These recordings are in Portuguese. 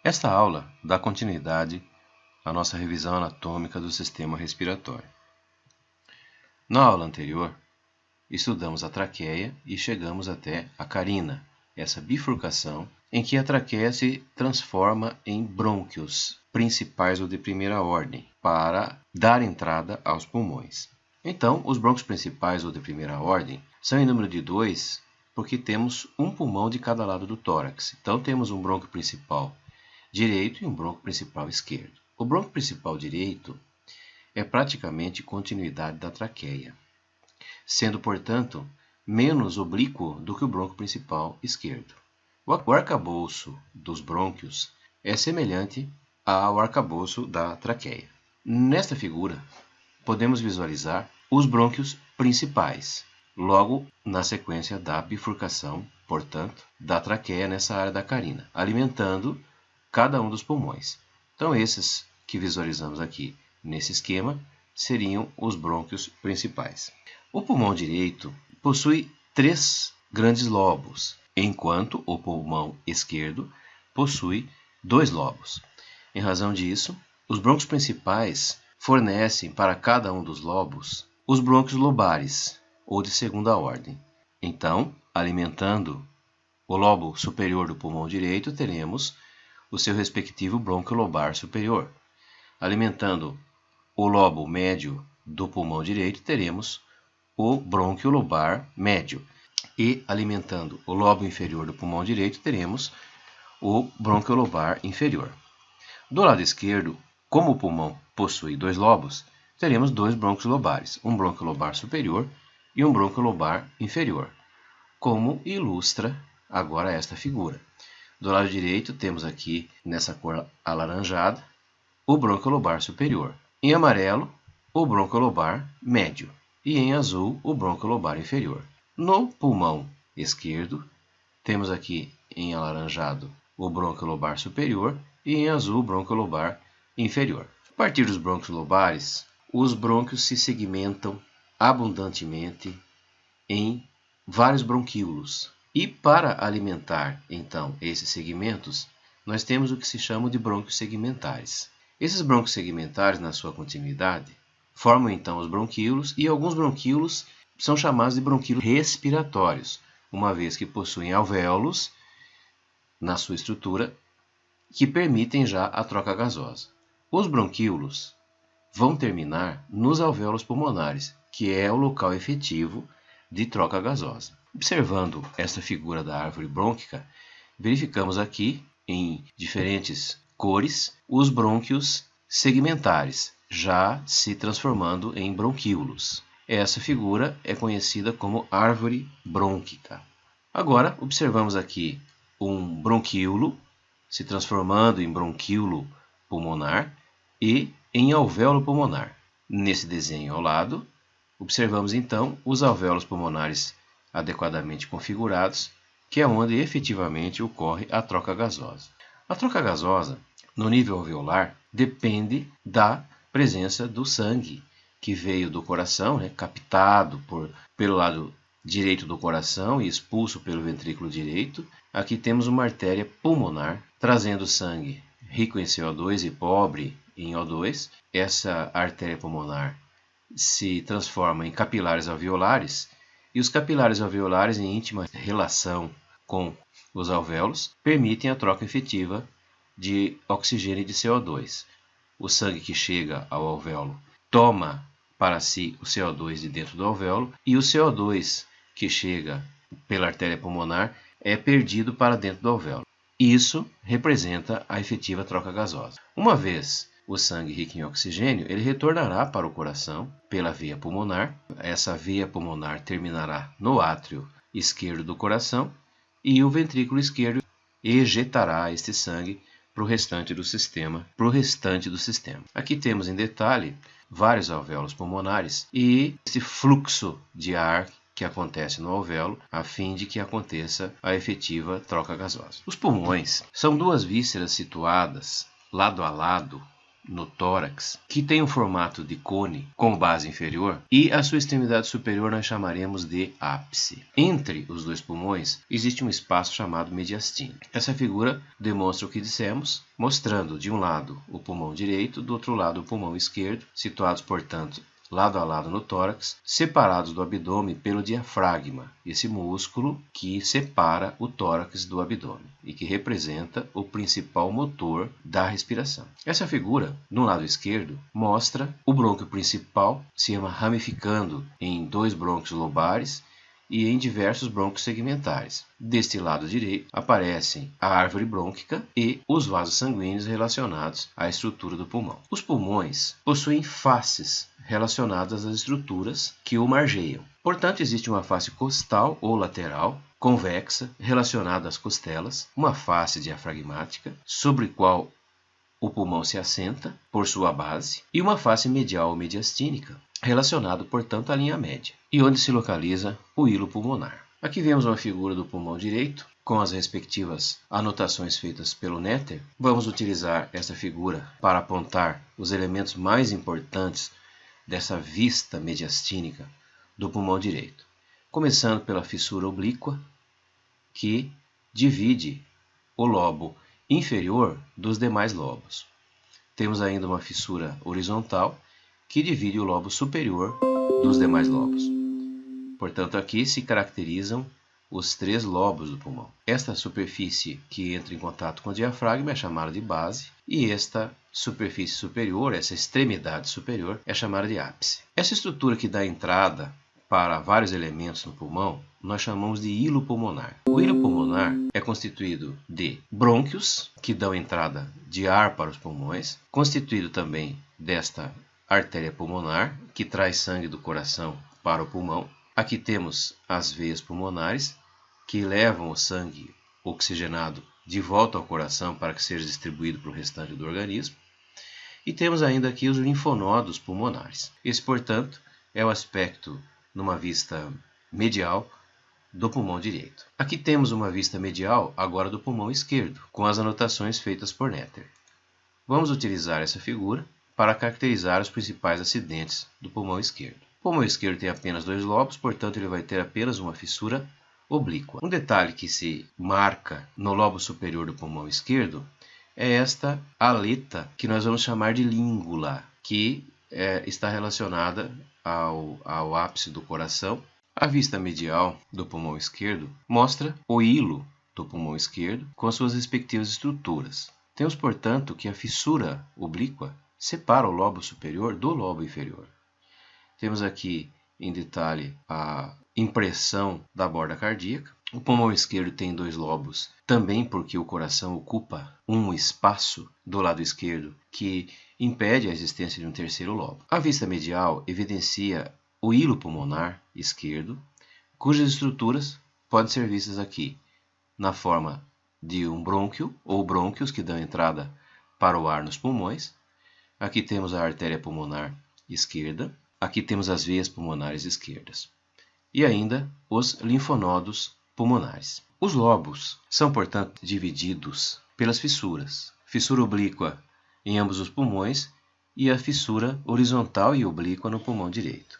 Esta aula dá continuidade à nossa revisão anatômica do sistema respiratório. Na aula anterior, estudamos a traqueia e chegamos até a carina, essa bifurcação em que a traqueia se transforma em brônquios principais ou de primeira ordem, para dar entrada aos pulmões. Então, os brônquios principais ou de primeira ordem são em número de 2, porque temos um pulmão de cada lado do tórax. Então, temos um brônquio principal direito e um brônquio principal esquerdo. O brônquio principal direito é praticamente continuidade da traqueia, sendo, portanto, menos oblíquo do que o brônquio principal esquerdo. O arcabouço dos brônquios é semelhante ao arcabouço da traqueia. Nesta figura, podemos visualizar os brônquios principais, logo na sequência da bifurcação, portanto, da traqueia nessa área da carina, alimentando cada um dos pulmões. Então, esses que visualizamos aqui nesse esquema seriam os brônquios principais. O pulmão direito possui 3 grandes lobos, enquanto o pulmão esquerdo possui 2 lobos. Em razão disso, os brônquios principais fornecem para cada um dos lobos os brônquios lobares, ou de segunda ordem. Então, alimentando o lobo superior do pulmão direito, teremos o seu respectivo brônquio lobar superior. Alimentando o lobo médio do pulmão direito, teremos o brônquio lobar médio. E alimentando o lobo inferior do pulmão direito, teremos o brônquio lobar inferior. Do lado esquerdo, como o pulmão possui 2 lobos, teremos 2 brônquios lobares, um brônquio lobar superior e um brônquio lobar inferior, como ilustra agora esta figura. Do lado direito, temos aqui, nessa cor alaranjada, o brônquio lobar superior. Em amarelo, o brônquio lobar médio. E em azul, o brônquio lobar inferior. No pulmão esquerdo, temos aqui em alaranjado o brônquio lobar superior e em azul o brônquio lobar inferior. A partir dos brônquios lobares, os brônquios se segmentam abundantemente em vários bronquíolos. E para alimentar, então, esses segmentos, nós temos o que se chama de brônquios segmentares. Esses brônquios segmentares, na sua continuidade, formam, então, os bronquíolos, e alguns bronquíolos são chamados de bronquíolos respiratórios, uma vez que possuem alvéolos na sua estrutura, que permitem já a troca gasosa. Os bronquíolos vão terminar nos alvéolos pulmonares, que é o local efetivo de troca gasosa. Observando esta figura da árvore brônquica, verificamos aqui, em diferentes cores, os brônquios segmentares, já se transformando em bronquíolos. Essa figura é conhecida como árvore brônquica. Agora, observamos aqui um bronquíolo se transformando em bronquíolo pulmonar e em alvéolo pulmonar. Nesse desenho ao lado, observamos então os alvéolos pulmonares adequadamente configurados, que é onde efetivamente ocorre a troca gasosa. A troca gasosa, no nível alveolar, depende da presença do sangue, que veio do coração, captado pelo lado direito do coração e expulso pelo ventrículo direito. Aqui temos uma artéria pulmonar, trazendo sangue rico em CO2 e pobre em O2. Essa artéria pulmonar se transforma em capilares alveolares, e os capilares alveolares, em íntima relação com os alvéolos, permitem a troca efetiva de oxigênio e de CO2. O sangue que chega ao alvéolo toma para si o CO2 de dentro do alvéolo, e o CO2 que chega pela artéria pulmonar é perdido para dentro do alvéolo. Isso representa a efetiva troca gasosa. Uma vez o sangue rico em oxigênio, ele retornará para o coração pela veia pulmonar. Essa veia pulmonar terminará no átrio esquerdo do coração e o ventrículo esquerdo ejetará este sangue para o restante do sistema. Aqui temos em detalhe vários alvéolos pulmonares e esse fluxo de ar que acontece no alvéolo, a fim de que aconteça a efetiva troca gasosa. Os pulmões são 2 vísceras situadas lado a lado no tórax, que tem um formato de cone com base inferior, e a sua extremidade superior nós chamaremos de ápice. Entre os dois pulmões existe um espaço chamado mediastino. Essa figura demonstra o que dissemos, mostrando de um lado o pulmão direito, do outro lado o pulmão esquerdo, situados, portanto, lado a lado no tórax, separados do abdômen pelo diafragma, esse músculo que separa o tórax do abdômen e que representa o principal motor da respiração. Essa figura, no lado esquerdo, mostra o brônquio principal se ramificando em 2 brônquios lobares e em diversos brônquios segmentares. Deste lado direito aparecem a árvore brônquica e os vasos sanguíneos relacionados à estrutura do pulmão. Os pulmões possuem faces relacionadas às estruturas que o margeiam. Portanto, existe uma face costal ou lateral, convexa, relacionada às costelas, uma face diafragmática, sobre a qual o pulmão se assenta por sua base, e uma face medial ou mediastínica, relacionado, portanto, à linha média, e onde se localiza o hilo pulmonar. Aqui vemos uma figura do pulmão direito, com as respectivas anotações feitas pelo Netter. Vamos utilizar essa figura para apontar os elementos mais importantes dessa vista mediastínica do pulmão direito, começando pela fissura oblíqua, que divide o lobo inferior dos demais lobos. Temos ainda uma fissura horizontal, que divide o lobo superior dos demais lobos. Portanto, aqui se caracterizam os 3 lobos do pulmão. Esta superfície que entra em contato com o diafragma é chamada de base, e esta superfície superior, essa extremidade superior, é chamada de ápice. Essa estrutura que dá entrada para vários elementos no pulmão, nós chamamos de hilo pulmonar. O hilo pulmonar é constituído de brônquios, que dão entrada de ar para os pulmões, constituído também desta artéria pulmonar, que traz sangue do coração para o pulmão. Aqui temos as veias pulmonares, que levam o sangue oxigenado de volta ao coração para que seja distribuído para o restante do organismo. E temos ainda aqui os linfonodos pulmonares. Esse, portanto, é o aspecto numa vista medial do pulmão direito. Aqui temos uma vista medial agora do pulmão esquerdo, com as anotações feitas por Netter. Vamos utilizar essa figura para caracterizar os principais acidentes do pulmão esquerdo. O pulmão esquerdo tem apenas 2 lobos, portanto ele vai ter apenas uma fissura oblíqua. Um detalhe que se marca no lobo superior do pulmão esquerdo é esta aleta, que nós vamos chamar de língula, que está relacionada ao ápice do coração. A vista medial do pulmão esquerdo mostra o hilo do pulmão esquerdo com suas respectivas estruturas. Temos, portanto, que a fissura oblíqua separa o lobo superior do lobo inferior. Temos aqui em detalhe a impressão da borda cardíaca. O pulmão esquerdo tem 2 lobos, também porque o coração ocupa um espaço do lado esquerdo que impede a existência de um terceiro lobo. A vista medial evidencia o hilo pulmonar esquerdo, cujas estruturas podem ser vistas aqui na forma de um brônquio ou brônquios que dão entrada para o ar nos pulmões. Aqui temos a artéria pulmonar esquerda, aqui temos as veias pulmonares esquerdas e ainda os linfonodos pulmonares. Os lobos são, portanto, divididos pelas fissuras. Fissura oblíqua em ambos os pulmões e a fissura horizontal e oblíqua no pulmão direito.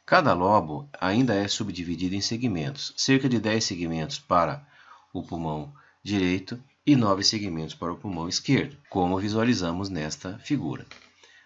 Cada lobo ainda é subdividido em segmentos, cerca de 10 segmentos para o pulmão direito e 9 segmentos para o pulmão esquerdo, como visualizamos nesta figura.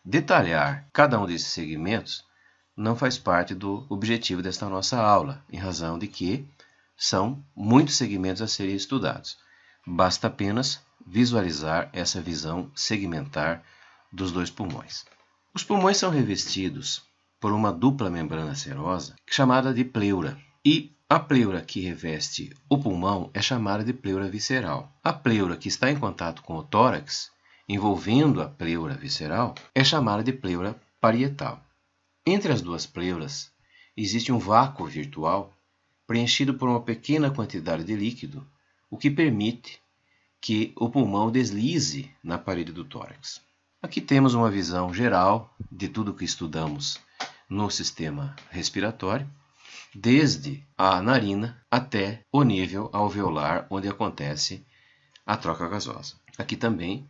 Detalhar cada um desses segmentos não faz parte do objetivo desta nossa aula, em razão de que são muitos segmentos a serem estudados. Basta apenas visualizar essa visão segmentar dos 2 pulmões. Os pulmões são revestidos por uma dupla membrana serosa chamada de pleura, e a pleura que reveste o pulmão é chamada de pleura visceral. A pleura que está em contato com o tórax, envolvendo a pleura visceral, é chamada de pleura parietal. Entre as 2 pleuras existe um vácuo virtual preenchido por uma pequena quantidade de líquido, o que permite que o pulmão deslize na parede do tórax. Aqui temos uma visão geral de tudo que estudamos no sistema respiratório, desde a narina até o nível alveolar, onde acontece a troca gasosa. Aqui também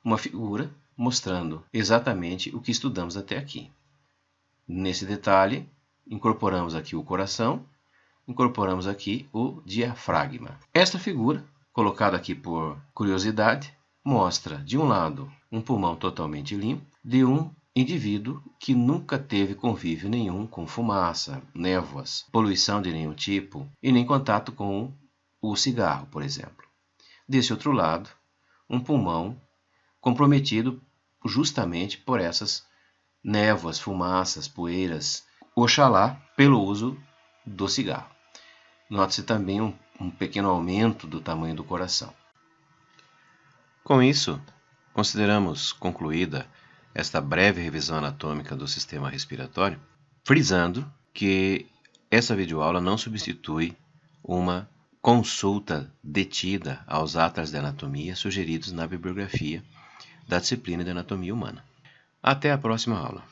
uma figura mostrando exatamente o que estudamos até aqui. Nesse detalhe, incorporamos aqui o coração, incorporamos aqui o diafragma. Esta figura, colocada aqui por curiosidade, mostra, de um lado, um pulmão totalmente limpo, de um indivíduo que nunca teve convívio nenhum com fumaça, névoas, poluição de nenhum tipo e nem contato com o cigarro, por exemplo. Desse outro lado, um pulmão comprometido justamente por essas névoas, fumaças, poeiras, oxalá pelo uso do cigarro. Note-se também um pequeno aumento do tamanho do coração. Com isso, consideramos concluída esta breve revisão anatômica do sistema respiratório, frisando que essa videoaula não substitui uma consulta detida aos atlas de anatomia sugeridos na bibliografia da disciplina de anatomia humana. Até a próxima aula.